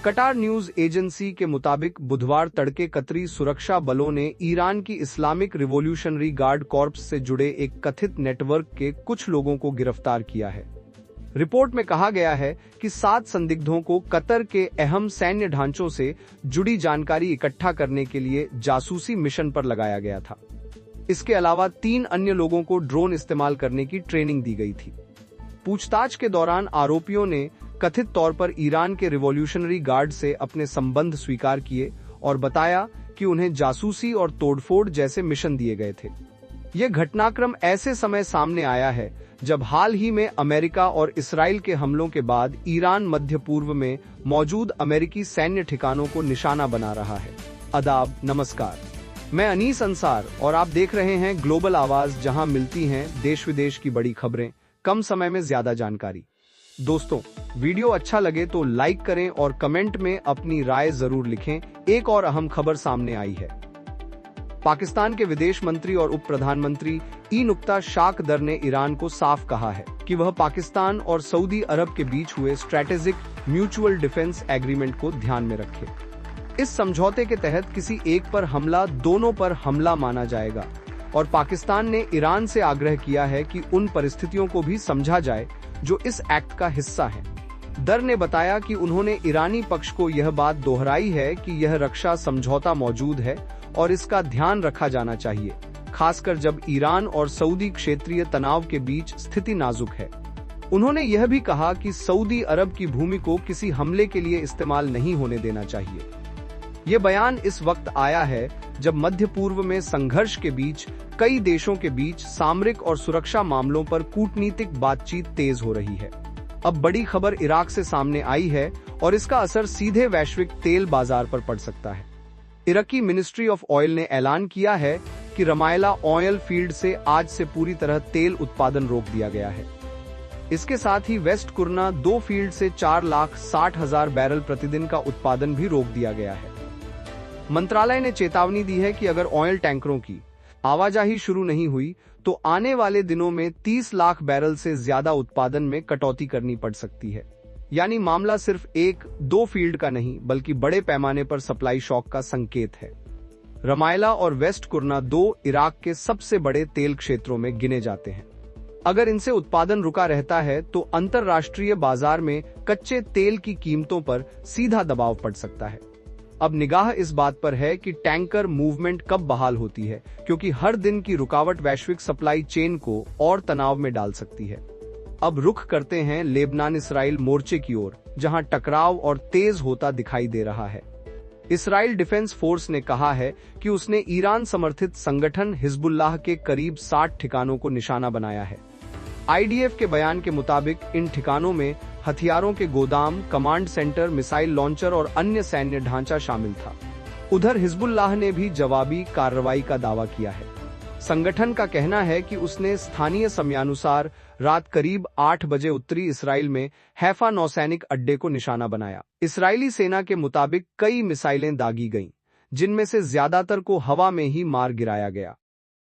कटार news agency के मुताबिक बुधवार तड़के कतरी सुरक्षा बलों ने ईरान की इस्लामिक रिवॉल्यूशनरी गार्ड कॉर्प्स से जुड़े एक कथित नेटवर्क के कुछ लोगों को गिरफ्तार किया है। रिपोर्ट में कहा गया है कि 7 संदिग्धों को कतर के अहम सैन्य ढांचों से जुड़ी जानकारी इकट्ठा करने के लिए जासूसी मिशन पर लगाया गया था। इसके अलावा 3 अन्य लोगों को ड्रोन इस्तेमाल करने की ट्रेनिंग दी गई थी। पूछताछ के दौरान आरोपियों ने कथित तौर पर ईरान के रिवॉल्यूशनरी गार्ड से अपने संबंध स्वीकार किए और बताया कि उन्हें जासूसी और तोड़फोड़ जैसे मिशन दिए गए थे। यह घटनाक्रम ऐसे समय सामने आया है जब हाल ही में अमेरिका और इसराइल के हमलों के बाद ईरान मध्य पूर्व में मौजूद अमेरिकी सैन्य ठिकानों को निशाना बना रहा है। आदाब, नमस्कार। मैं अनीस अंसार और आप देख रहे हैं ग्लोबल आवाज, जहां मिलती हैं देश विदेश की बड़ी खबरें कम समय में ज्यादा जानकारी। दोस्तों, वीडियो अच्छा लगे तो लाइक करें और कमेंट में अपनी राय जरूर लिखें। एक और अहम खबर सामने आई है। पाकिस्तान के विदेश मंत्री और उप प्रधानमंत्री नुक्ता शाकदर ने ईरान को साफ कहा है कि वह पाकिस्तान और सऊदी अरब के बीच हुए स्ट्रैटेजिक म्यूचुअल डिफेंस एग्रीमेंट को ध्यान में रखे। इस समझौते के तहत किसी एक पर हमला दोनों पर हमला माना जाएगा और पाकिस्तान ने ईरान से आग्रह किया है कि उन परिस्थितियों को भी समझा जाए जो इस एक्ट का हिस्सा है। दर ने बताया कि उन्होंने ईरानी पक्ष को यह बात दोहराई है कि यह रक्षा समझौता मौजूद है और इसका ध्यान रखा जाना चाहिए, खासकर जब ईरान और सऊदी क्षेत्रीय तनाव के बीच स्थिति नाजुक है। उन्होंने यह भी कहा कि सऊदी अरब की भूमि को किसी हमले के लिए इस्तेमाल नहीं होने देना चाहिए। ये बयान इस वक्त आया है जब मध्य पूर्व में संघर्ष के बीच कई देशों के बीच सामरिक और सुरक्षा मामलों पर कूटनीतिक बातचीत तेज हो रही है। अब बड़ी खबर इराक से सामने आई है और इसका असर सीधे वैश्विक तेल बाजार पर पड़ सकता है। इराकी मिनिस्ट्री ऑफ ऑयल ने ऐलान किया है कि रमायला ऑयल फील्ड से आज से पूरी तरह तेल उत्पादन रोक दिया गया है। इसके साथ ही वेस्ट कुरना 2 फील्ड से 4,60,000 बैरल प्रतिदिन का उत्पादन भी रोक दिया गया है। मंत्रालय ने चेतावनी दी है कि अगर ऑयल टैंकरों की आवाजाही शुरू नहीं हुई तो आने वाले दिनों में 30 लाख बैरल से ज्यादा उत्पादन में कटौती करनी पड़ सकती है। यानी मामला सिर्फ 1-2 फील्ड का नहीं बल्कि बड़े पैमाने पर सप्लाई शॉक का संकेत है। रमायला और वेस्ट कुरना 2 इराक के सबसे बड़े तेल क्षेत्रों में गिने जाते हैं। अगर इनसे उत्पादन रुका रहता है तो अंतरराष्ट्रीय बाजार में कच्चे तेल की कीमतों पर सीधा दबाव पड़ सकता है। अब निगाह इस बात पर है कि टैंकर मूवमेंट कब बहाल होती है, क्योंकि हर दिन की रुकावट वैश्विक सप्लाई चेन को और तनाव में डाल सकती है। अब रुख करते हैं लेबनान इसराइल मोर्चे की ओर, जहां टकराव और तेज होता दिखाई दे रहा है। इसराइल डिफेंस फोर्स ने कहा है कि उसने ईरान समर्थित संगठन हिजबुल्लाह के करीब 60 ठिकानों को निशाना बनाया है। आईडीएफ के बयान के मुताबिक इन ठिकानों में हथियारों के गोदाम, कमांड सेंटर, मिसाइल लॉन्चर और अन्य सैन्य ढांचा शामिल था। उधर हिजबुल्लाह ने भी जवाबी कार्रवाई का दावा किया है। संगठन का कहना है कि उसने स्थानीय समयानुसार रात करीब 8 बजे उत्तरी इसराइल में हैफा नौसैनिक अड्डे को निशाना बनाया। इसराइली सेना के मुताबिक कई मिसाइलें दागी गईं, जिनमें से ज्यादातर को हवा में ही मार गिराया गया।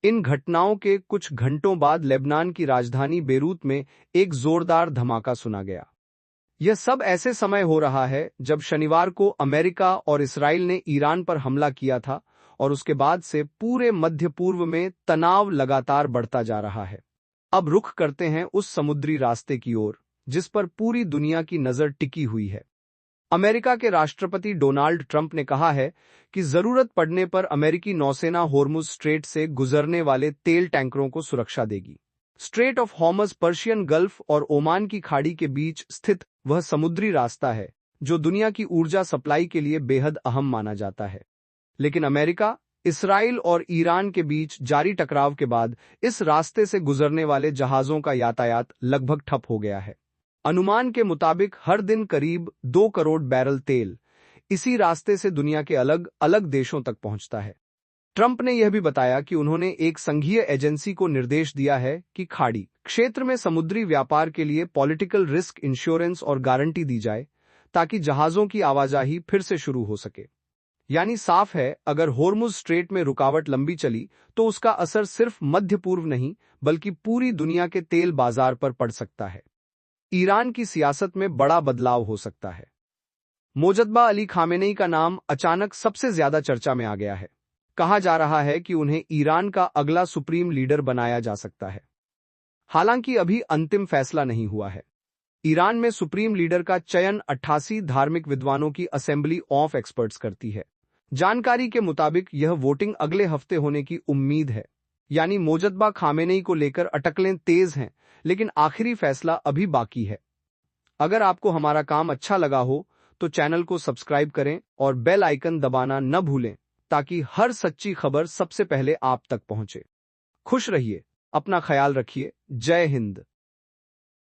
इन घटनाओं के कुछ घंटों बाद लेबनान की राजधानी बेरूत में एक जोरदार धमाका सुना गया। यह सब ऐसे समय हो रहा है जब शनिवार को अमेरिका और इसराइल ने ईरान पर हमला किया था और उसके बाद से पूरे मध्य पूर्व में तनाव लगातार बढ़ता जा रहा है। अब रुख करते हैं उस समुद्री रास्ते की ओर जिस पर पूरी दुनिया की नजर टिकी हुई है। अमेरिका के राष्ट्रपति डोनाल्ड ट्रंप ने कहा है कि जरूरत पड़ने पर अमेरिकी नौसेना होर्मुज स्ट्रेट से गुजरने वाले तेल टैंकरों को सुरक्षा देगी। स्ट्रेट ऑफ हॉर्मज पर्शियन गल्फ और ओमान की खाड़ी के बीच स्थित वह समुद्री रास्ता है जो दुनिया की ऊर्जा सप्लाई के लिए बेहद अहम माना जाता है। लेकिन अमेरिका, इसराइल और ईरान के बीच जारी टकराव के बाद इस रास्ते से गुजरने वाले जहाजों का यातायात लगभग ठप हो गया है। अनुमान के मुताबिक हर दिन करीब 2 करोड़ बैरल तेल इसी रास्ते से दुनिया के अलग अलग देशों तक पहुंचता है। ट्रंप ने यह भी बताया कि उन्होंने एक संघीय एजेंसी को निर्देश दिया है कि खाड़ी क्षेत्र में समुद्री व्यापार के लिए पॉलिटिकल रिस्क इंश्योरेंस और गारंटी दी जाए ताकि जहाजों की आवाजाही फिर से शुरू हो सके। यानी साफ है, अगर होर्मुज स्ट्रेट में रुकावट लंबी चली तो उसका असर सिर्फ मध्य पूर्व नहीं बल्कि पूरी दुनिया के तेल बाजार पर पड़ सकता है। ईरान की सियासत में बड़ा बदलाव हो सकता है। मोजद्दा अली खामेनेई का नाम अचानक सबसे ज्यादा चर्चा में आ गया है। कहा जा रहा है कि उन्हें ईरान का अगला सुप्रीम लीडर बनाया जा सकता है। हालांकि अभी अंतिम फैसला नहीं हुआ है। ईरान में सुप्रीम लीडर का चयन 88 धार्मिक विद्वानों की असेंबली ऑफ एक्सपर्ट्स करती है। जानकारी के मुताबिक यह वोटिंग अगले हफ्ते होने की उम्मीद है। यानी मोजद्दा खामेनेई को लेकर अटकलें तेज हैं, लेकिन आखिरी फैसला अभी बाकी है। अगर आपको हमारा काम अच्छा लगा हो तो चैनल को सब्सक्राइब करें और बेल आइकन दबाना न भूलें, ताकि हर सच्ची खबर सबसे पहले आप तक पहुंचे। खुश रहिए, अपना ख्याल रखिए। जय हिंद।